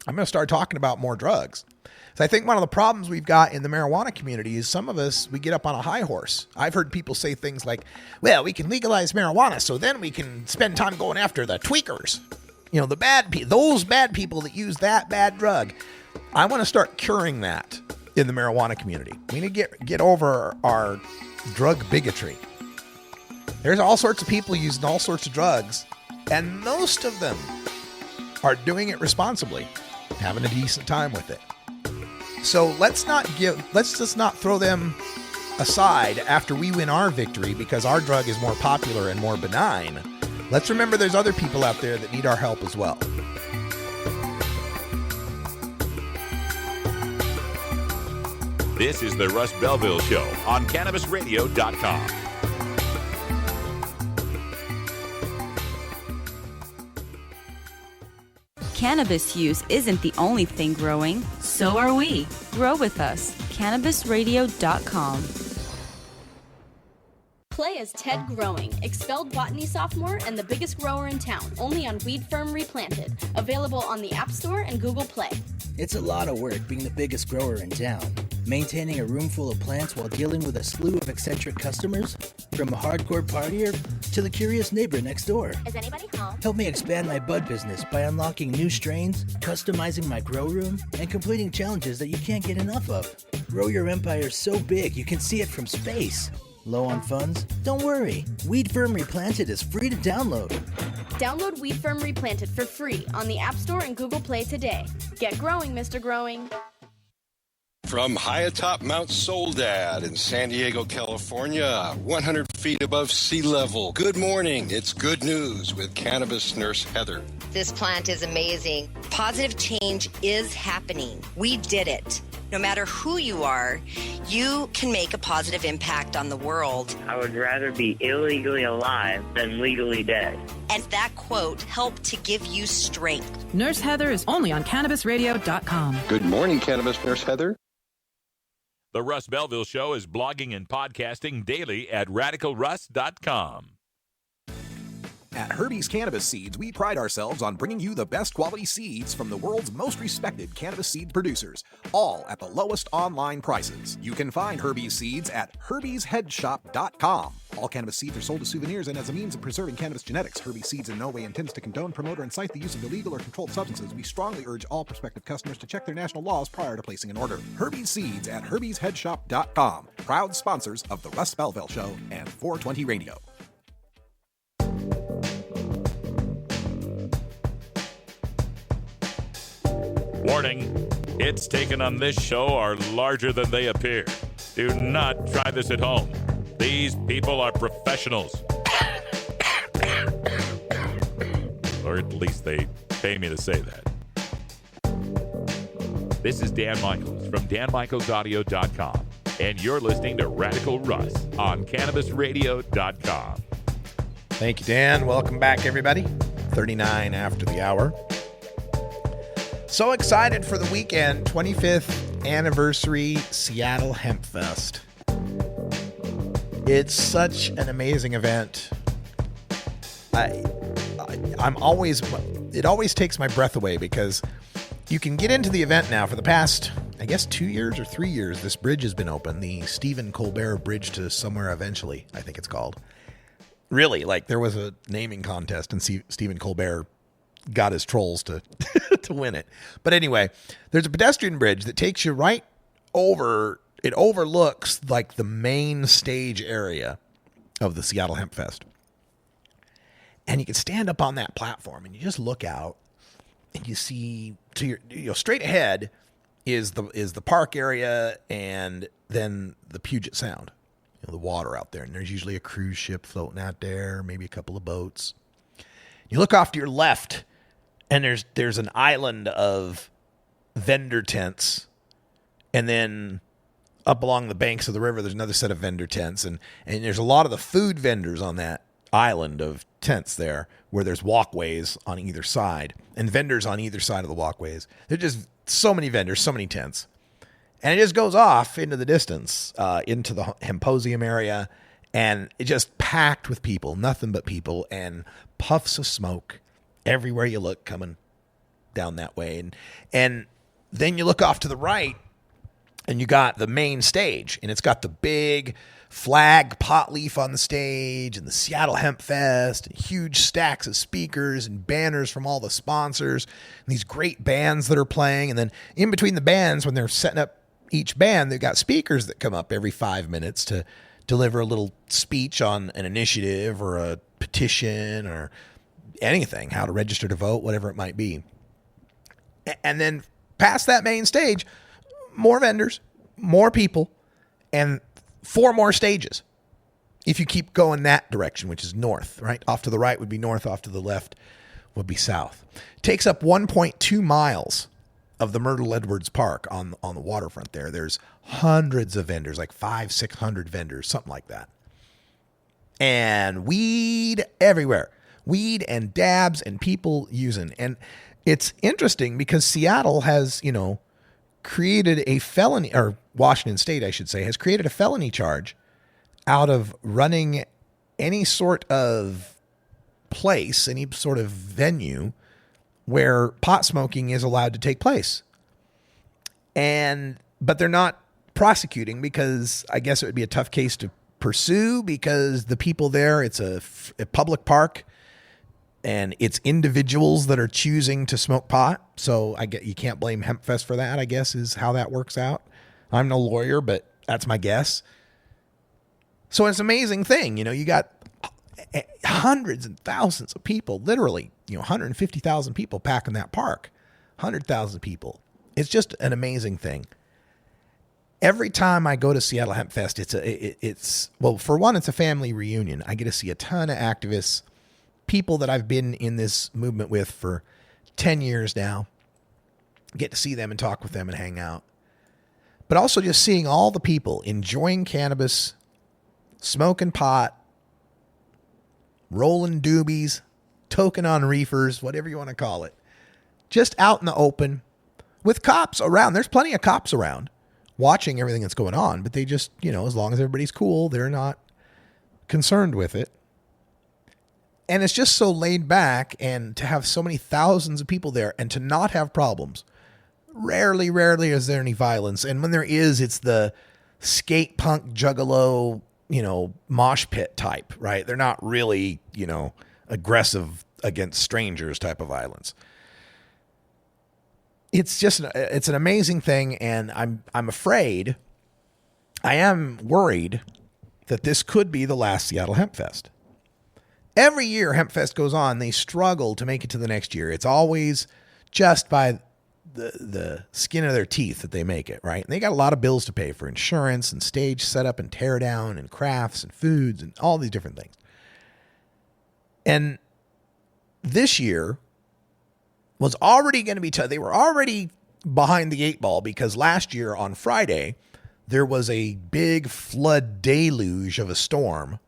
I'm going to start talking about more drugs. So I think one of the problems we've got in the marijuana community is some of us, we get up on a high horse. I've heard people say things like, well, we can legalize marijuana so then we can spend time going after the tweakers. You know, the those bad people that use that bad drug. I want to start curing that in the marijuana community. We need to get over our drug bigotry. There's all sorts of people using all sorts of drugs, and most of them are doing it responsibly, having a decent time with it. So let's just not throw them aside after we win our victory because our drug is more popular and more benign. Let's remember there's other people out there that need our help as well. This is the Russ Belville Show on CannabisRadio.com. Cannabis use isn't the only thing growing. So are we. Grow with us. CannabisRadio.com. Play as Ted Growing, expelled botany sophomore and the biggest grower in town, only on Weed Firm Replanted. Available on the App Store and Google Play. It's a lot of work being the biggest grower in town. Maintaining a room full of plants while dealing with a slew of eccentric customers, from a hardcore partier to the curious neighbor next door. Is anybody home? Help me expand my bud business by unlocking new strains, customizing my grow room, and completing challenges that you can't get enough of. Grow your empire so big you can see it from space. Low on funds? Don't worry. Weed Firm Replanted is free to download. Download Weed Firm Replanted for free on the App Store and Google Play today. Get growing, Mr. Growing. From high atop Mount Soledad in San Diego, California, 100 feet above sea level. Good morning. It's good news with cannabis nurse Heather. This plant is amazing. Positive change is happening. We did it. No matter who you are, you can make a positive impact on the world. I would rather be illegally alive than legally dead. And that quote helped to give you strength. Nurse Heather is only on CannabisRadio.com. Good morning, cannabis nurse Heather. The Russ Belville Show is blogging and podcasting daily at RadicalRuss.com. At Herbie's Cannabis Seeds, we pride ourselves on bringing you the best quality seeds from the world's most respected cannabis seed producers, all at the lowest online prices. You can find Herbie's Seeds at herbiesheadshop.com. All cannabis seeds are sold as souvenirs and as a means of preserving cannabis genetics. Herbie's Seeds in no way intends to condone, promote, or incite the use of illegal or controlled substances. We strongly urge all prospective customers to check their national laws prior to placing an order. Herbie's Seeds at herbiesheadshop.com. Proud sponsors of the Russ Belville Show and 420 Radio. Warning, hits taken on this show are larger than they appear. Do not try this at home. These people are professionals. Or at least they pay me to say that. This is Dan Michaels from DanMichaelsAudio.com, and you're listening to Radical Russ on CannabisRadio.com. Thank you, Dan. Welcome back, everybody. 39 after the hour. So excited for the weekend, 25th anniversary Seattle Hemp Fest. It's such an amazing event. It always takes my breath away because you can get into the event now for the past, I guess, 2 years or 3 years. This bridge has been open, the Stephen Colbert Bridge to Somewhere Eventually, I think it's called. Really, like there was a naming contest and Stephen Colbert got his trolls to to win it. But anyway, there's a pedestrian bridge that takes you right over. It overlooks like the main stage area of the Seattle Hemp Fest. And you can stand up on that platform and you just look out and you see to your straight ahead is the park area and then the Puget Sound, the water out there. And there's usually a cruise ship floating out there, maybe a couple of boats. You look off to your left and there's an island of vendor tents and then up along the banks of the river, there's another set of vendor tents, and there's a lot of the food vendors on that island of tents there, where there's walkways on either side, and vendors on either side of the walkways. There's just so many vendors, so many tents. And it just goes off into the distance, into the Hymposium area, and it just packed with people, nothing but people, and puffs of smoke everywhere you look coming down that way. And then you look off to the right, and you got the main stage, and it's got the big flag pot leaf on the stage and the Seattle Hemp Fest and huge stacks of speakers and banners from all the sponsors and these great bands that are playing. And then in between the bands, when they're setting up each band, they've got speakers that come up every 5 minutes to deliver a little speech on an initiative or a petition or anything, how to register to vote, whatever it might be. And then past that main stage, more vendors, more people, and 4 more stages. If you keep going that direction, which is north, right? Off to the right would be north, off to the left would be south. Takes up 1.2 miles of the Myrtle Edwards Park on the waterfront there. There's hundreds of vendors, like 500-600 vendors, something like that. And weed everywhere. Weed and dabs and people using. And it's interesting because Seattle has, created a felony, or Washington State, I should say, has created a felony charge out of running any sort of place, any sort of venue where pot smoking is allowed to take place. But they're not prosecuting because I guess it would be a tough case to pursue because the people there, it's a public park, and it's individuals that are choosing to smoke pot. So you can't blame HempFest for that, I guess, is how that works out. I'm no lawyer, but that's my guess. So it's an amazing thing. You got hundreds and thousands of people, literally, 150,000 people packing that park, 100,000 people. It's just an amazing thing. Every time I go to Seattle Hemp Fest, well, for one, it's a family reunion. I get to see a ton of activists, people that I've been in this movement with for 10 years now. Get to see them and talk with them and hang out. But also just seeing all the people enjoying cannabis, smoking pot, rolling doobies, toking on reefers, whatever you want to call it. Just out in the open with cops around. There's plenty of cops around watching everything that's going on, but they just, as long as everybody's cool, they're not concerned with it. And it's just so laid back, and to have so many thousands of people there and to not have problems. Rarely is there any violence. And when there is, it's the skate punk juggalo, mosh pit type, right? They're not really, aggressive against strangers type of violence. It's an amazing thing. And I'm afraid, I am worried that this could be the last Seattle Hemp Fest. Every year HempFest goes on, they struggle to make it to the next year. It's always just by the skin of their teeth that they make it, right? And they got a lot of bills to pay for insurance and stage setup and tear down and crafts and foods and all these different things. And this year was already going to be they were already behind the 8 ball because last year on Friday, there was a big flood deluge of a storm.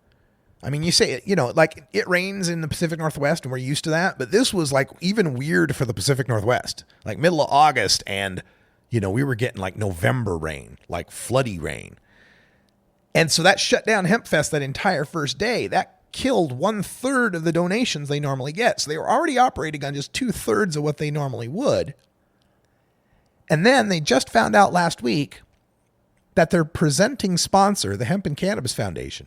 I mean, you say, like it rains in the Pacific Northwest and we're used to that, but this was like even weird for the Pacific Northwest, like middle of August. And, we were getting like November rain, like floody rain. And so that shut down HempFest that entire first day. That killed 1/3 of the donations they normally get. So they were already operating on just 2/3 of what they normally would. And then they just found out last week that their presenting sponsor, the Hemp and Cannabis Foundation,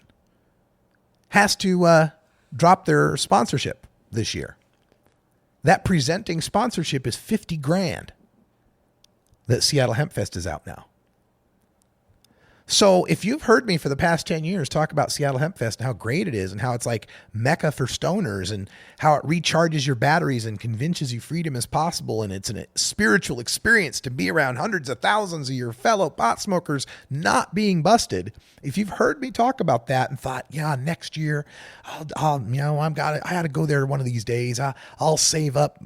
has to drop their sponsorship this year. That presenting sponsorship is $50,000 that Seattle Hemp Fest is out now. So if you've heard me for the past 10 years talk about Seattle Hemp Fest and how great it is and how it's like Mecca for stoners and how it recharges your batteries and convinces you freedom is possible and it's a spiritual experience to be around hundreds of thousands of your fellow pot smokers not being busted. If you've heard me talk about that and thought, yeah, next year, I got to go there one of these days. I'll save up.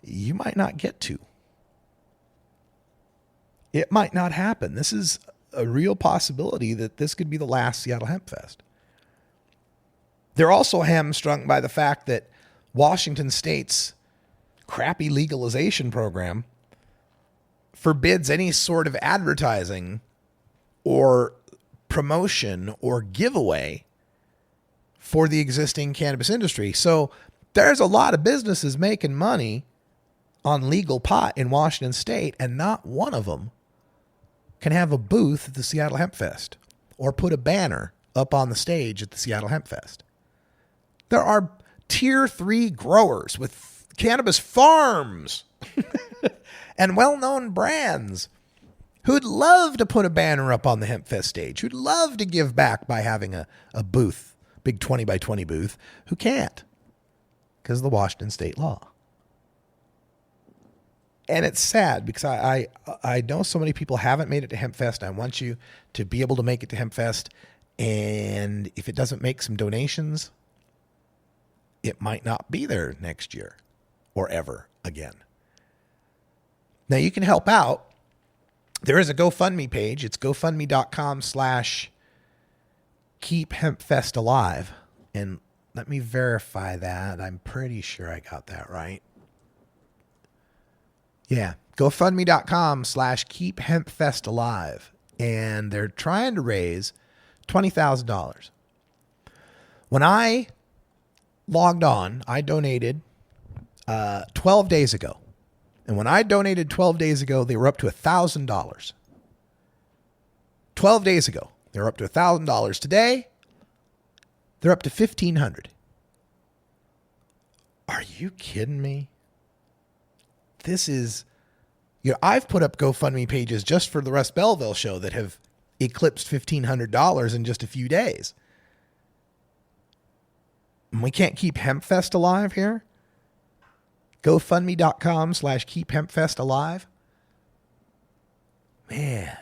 You might not get to. It might not happen. This is a real possibility that this could be the last Seattle Hemp Fest. They're also hamstrung by the fact that Washington State's crappy legalization program forbids any sort of advertising or promotion or giveaway for the existing cannabis industry. So there's a lot of businesses making money on legal pot in Washington State, and not one of them can have a booth at the Seattle Hemp Fest or put a banner up on the stage at the Seattle Hemp Fest. There are tier 3 growers with cannabis farms and well-known brands who'd love to put a banner up on the Hemp Fest stage, who'd love to give back by having a booth, big 20 by 20 booth, who can't because of the Washington State law. And it's sad because I know so many people haven't made it to Hemp Fest. I want you to be able to make it to Hemp Fest. And if it doesn't make some donations, it might not be there next year or ever again. Now you can help out. There is a GoFundMe page. It's gofundme.com/keephempfestalive. And let me verify that. I'm pretty sure I got that right. Yeah, gofundme.com/keephempfestalive. And they're trying to raise $20,000. When I logged on, I donated 12 days ago. And when I donated 12 days ago, they were up to $1,000. 12 days ago, they were up to $1,000. Today, they're up to $1,500. Are you kidding me? This is, I've put up GoFundMe pages just for the Russ Belville show that have eclipsed $1,500 in just a few days. And we can't keep HempFest alive here? GoFundMe.com/keephempfestalive. Man,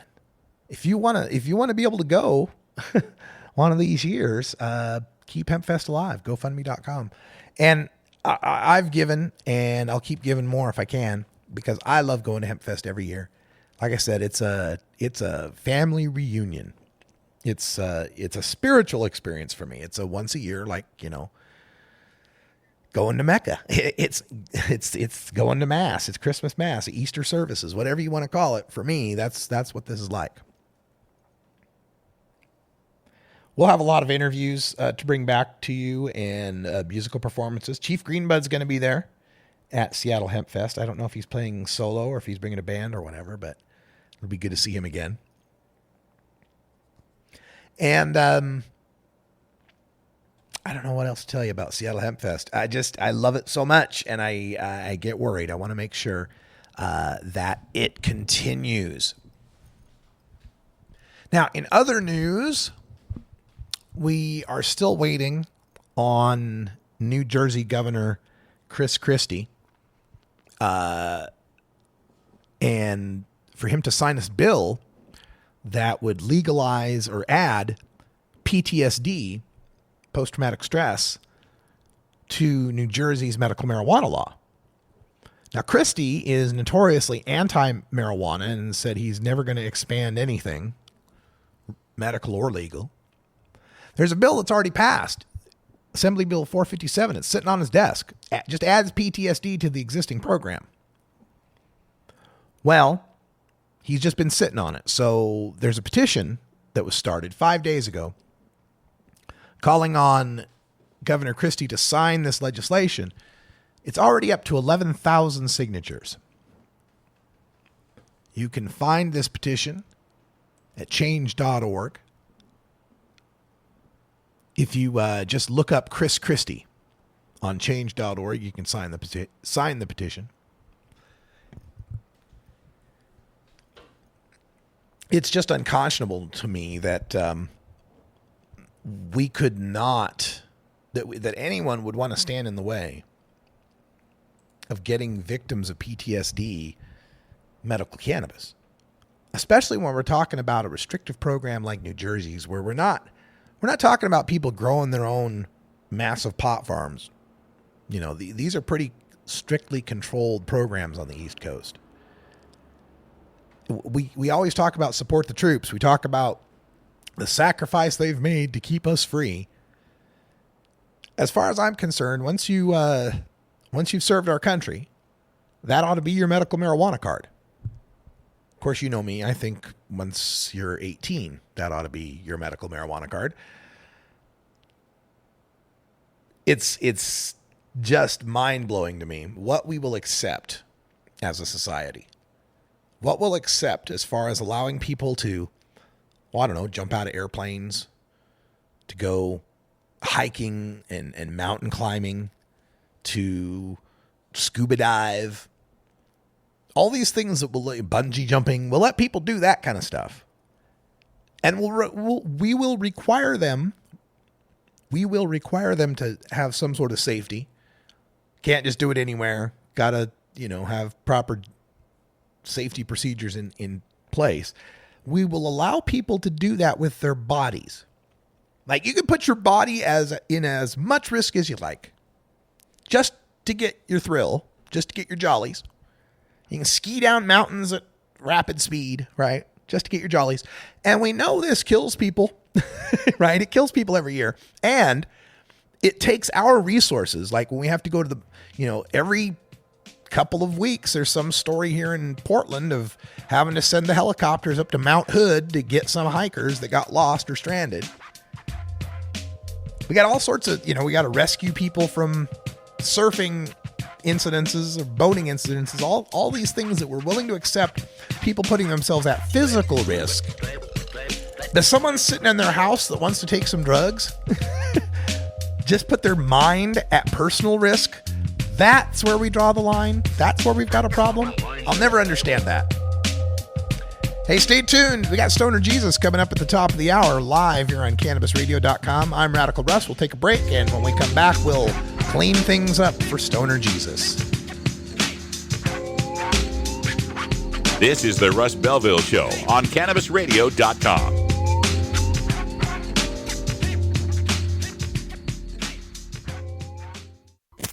if you want to be able to go one of these years, keep HempFest alive. GoFundMe.com. And I've given, and I'll keep giving more if I can, because I love going to HempFest every year. Like I said, it's a family reunion. It's a spiritual experience for me. It's a once a year, like, going to Mecca. It's going to Mass. It's Christmas Mass, Easter services, whatever you want to call it. For me, that's what this is like. We'll have a lot of interviews to bring back to you and musical performances. Chief Greenbud's going to be there at Seattle Hemp Fest. I don't know if he's playing solo or if he's bringing a band or whatever, but it'll be good to see him again. And I don't know what else to tell you about Seattle Hemp Fest. I love it so much, and I get worried. I want to make sure that it continues. Now, in other news, we are still waiting on New Jersey Governor Chris Christie, and for him to sign this bill that would legalize or add PTSD, post-traumatic stress, to New Jersey's medical marijuana law. Now, Christie is notoriously anti-marijuana and said he's never going to expand anything, medical or legal. There's a bill that's already passed, Assembly Bill 457. It's sitting on his desk. It just adds PTSD to the existing program. Well, he's just been sitting on it. So there's a petition that was started 5 days ago calling on Governor Christie to sign this legislation. It's already up to 11,000 signatures. You can find this petition at change.org. If you just look up Chris Christie on change.org, you can sign the petition. It's just unconscionable to me that we could not, that anyone would want to stand in the way of getting victims of PTSD medical cannabis, especially when we're talking about a restrictive program like New Jersey's, where we're not talking about people growing their own massive pot farms. These are pretty strictly controlled programs on the East Coast. we always talk about support the troops. We talk about the sacrifice they've made to keep us free. As far as I'm concerned, once you've served our country, that ought to be your medical marijuana card. Of course, you know me. I think once you're 18, that ought to be your medical marijuana card. It's just mind-blowing to me what we will accept as a society. What we'll accept as far as allowing people to, well, I don't know, jump out of airplanes, to go hiking and mountain climbing, to scuba dive, all these things that will bungee jumping. We'll let people do that kind of stuff. And we will require them. We will require them to have some sort of safety. Can't just do it anywhere. Got to, have proper safety procedures in place. We will allow people to do that with their bodies. Like, you can put your body in as much risk as you like, just to get your thrill, just to get your jollies. You can ski down mountains at rapid speed, right? Just to get your jollies. And we know this kills people, right? It kills people every year. And it takes our resources. Like when we have to go to the, every couple of weeks, there's some story here in Portland of having to send the helicopters up to Mount Hood to get some hikers that got lost or stranded. We got all sorts of, we got to rescue people from surfing incidences or boating incidences, all these things that we're willing to accept, people putting themselves at physical risk. Does someone sitting in their house that wants to take some drugs just put their mind at personal risk? That's where we draw the line. That's where we've got a problem. I'll never understand that. Hey, stay tuned. We got Stoner Jesus coming up at the top of the hour live here on CannabisRadio.com. I'm Radical Russ. We'll take a break, and when we come back, we'll clean things up for Stoner Jesus. This is the Russ Belville Show on CannabisRadio.com.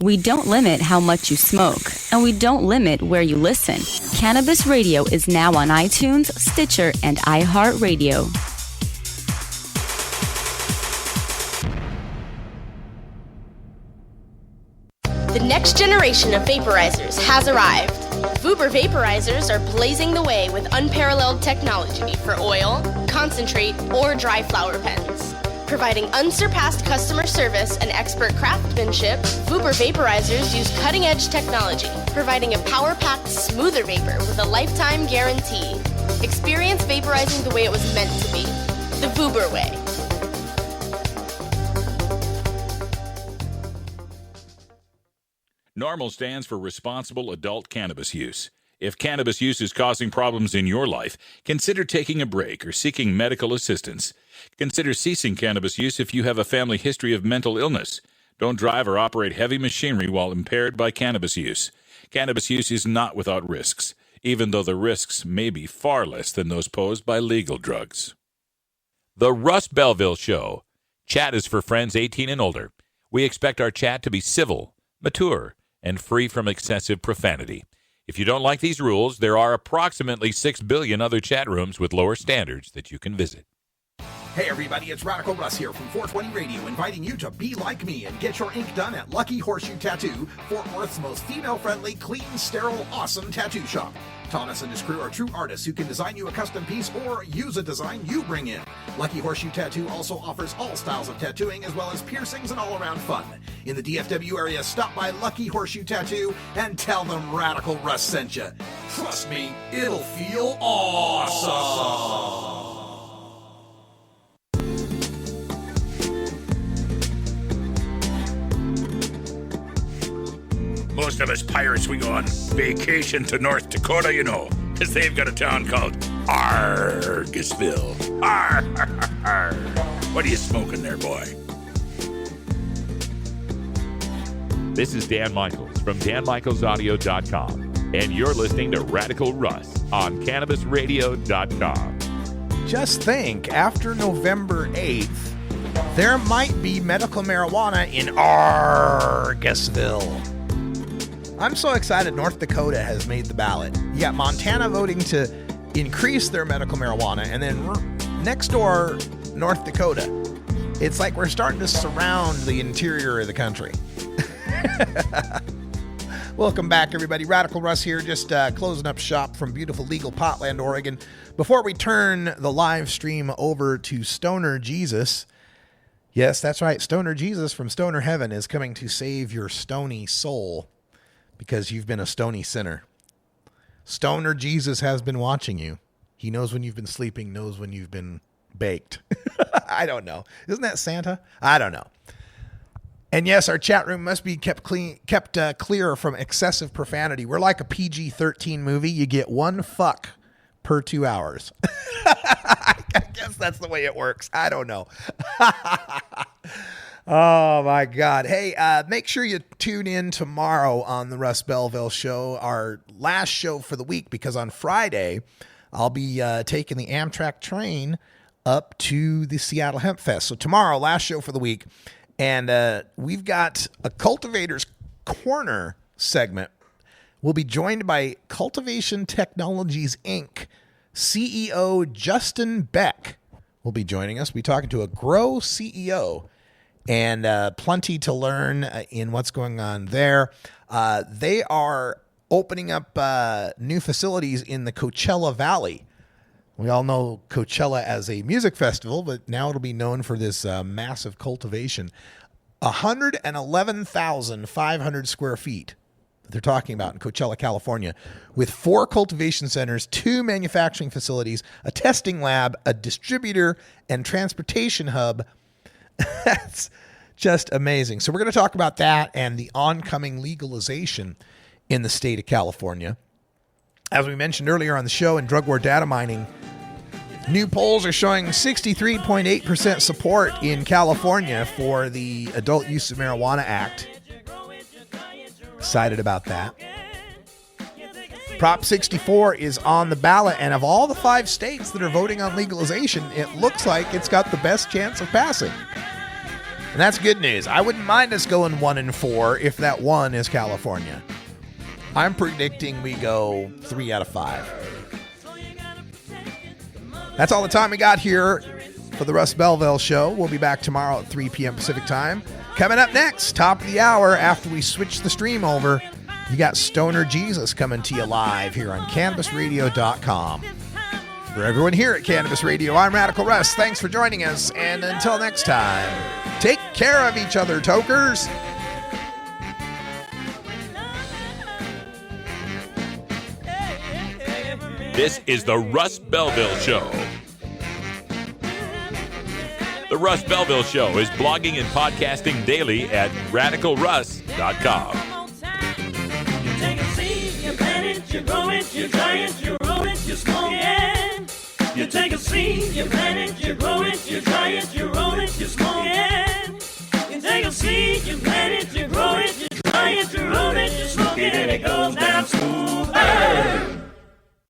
We don't limit how much you smoke, and we don't limit where you listen. Cannabis Radio is now on iTunes, Stitcher, and iHeartRadio. The next generation of vaporizers has arrived. Vuber vaporizers are blazing the way with unparalleled technology for oil, concentrate, or dry flower pens. Providing unsurpassed customer service and expert craftsmanship, Vuber vaporizers use cutting-edge technology, providing a power-packed, smoother vapor with a lifetime guarantee. Experience vaporizing the way it was meant to be. The Vuber way. NORMAL stands for Responsible Adult Cannabis Use. If cannabis use is causing problems in your life, consider taking a break or seeking medical assistance. Consider ceasing cannabis use if you have a family history of mental illness. Don't drive or operate heavy machinery while impaired by cannabis use. Cannabis use is not without risks, even though the risks may be far less than those posed by legal drugs. The Russ Belville Show. Chat is for friends 18 and older. We expect our chat to be civil, mature, and free from excessive profanity. If you don't like these rules, there are approximately 6 billion other chat rooms with lower standards that you can visit. Hey everybody, it's Radical Russ here from 420 Radio, inviting you to be like me and get your ink done at Lucky Horseshoe Tattoo, Fort Worth's most female-friendly, clean, sterile, awesome tattoo shop. Thomas and his crew are true artists who can design you a custom piece or use a design you bring in. Lucky Horseshoe Tattoo also offers all styles of tattooing as well as piercings and all-around fun. In the DFW area, stop by Lucky Horseshoe Tattoo and tell them Radical Russ sent you. Trust me, it'll feel awesome. Most of us pirates, we go on vacation to North Dakota, because they've got a town called Argusville. What are you smoking there, boy? This is Dan Michaels from DanMichaelsAudio.com, and you're listening to Radical Russ on CannabisRadio.com. Just think, after November 8th, there might be medical marijuana in Argusville. I'm so excited North Dakota has made the ballot. You got Montana voting to increase their medical marijuana. And then next door, North Dakota, it's like we're starting to surround the interior of the country. Welcome back, everybody. Radical Russ here, just closing up shop from beautiful legal Potland, Oregon. Before we turn the live stream over to Stoner Jesus, yes, that's right, Stoner Jesus from Stoner Heaven is coming to save your stony soul because you've been a stony sinner. Stoner Jesus has been watching you. He knows when you've been sleeping, knows when you've been baked. I don't know. Isn't that Santa? I don't know. And yes, our chat room must be kept clear from excessive profanity. We're like a PG-13 movie. You get one fuck per 2 hours. I guess that's the way it works. I don't know. Oh, my God. Hey, make sure you tune in tomorrow on the Russ Belville Show, our last show for the week, because on Friday, I'll be taking the Amtrak train up to the Seattle Hemp Fest. So tomorrow, last show for the week. And we've got a Cultivators Corner segment. We'll be joined by Cultivation Technologies, Inc. CEO Justin Beck will be joining us. We'll be talking to a Grow CEO, and plenty to learn in what's going on there. They are opening up new facilities in the Coachella Valley. We all know Coachella as a music festival, but now it'll be known for this massive cultivation. 111,500 square feet that they're talking about in Coachella, California, with 4 cultivation centers, 2 manufacturing facilities, a testing lab, a distributor, and transportation hub. That's just amazing. So we're going to talk about that and the oncoming legalization in the state of California. As we mentioned earlier on the show in drug war data mining, new polls are showing 63.8% support in California for the Adult Use of Marijuana Act. Excited about that. Prop 64 is on the ballot, and of all the 5 states that are voting on legalization, it looks like it's got the best chance of passing. And that's good news. I wouldn't mind us going 1 and 4 if that 1 is California. I'm predicting we go 3 out of 5. That's all the time we got here for the Russ Belville Show. We'll be back tomorrow at 3 p.m. Pacific Time. Coming up next, top of the hour, after we switch the stream over, you got Stoner Jesus coming to you live here on CannabisRadio.com. For everyone here at Cannabis Radio, I'm Radical Russ. Thanks for joining us, and until next time, take care of each other, tokers. This is the Russ Belville Show. The Russ Belville Show is blogging and podcasting daily at RadicalRuss.com. You take a seed, you plant it, you grow it, you dry it, you roll it, you smoke it. You take a seed, you plant it, you grow it, you dry it, you roll it, you smoke it. You take a seed, you plant it, you grow it, you dry it, you roll it, you smoke it, and it goes down smooth.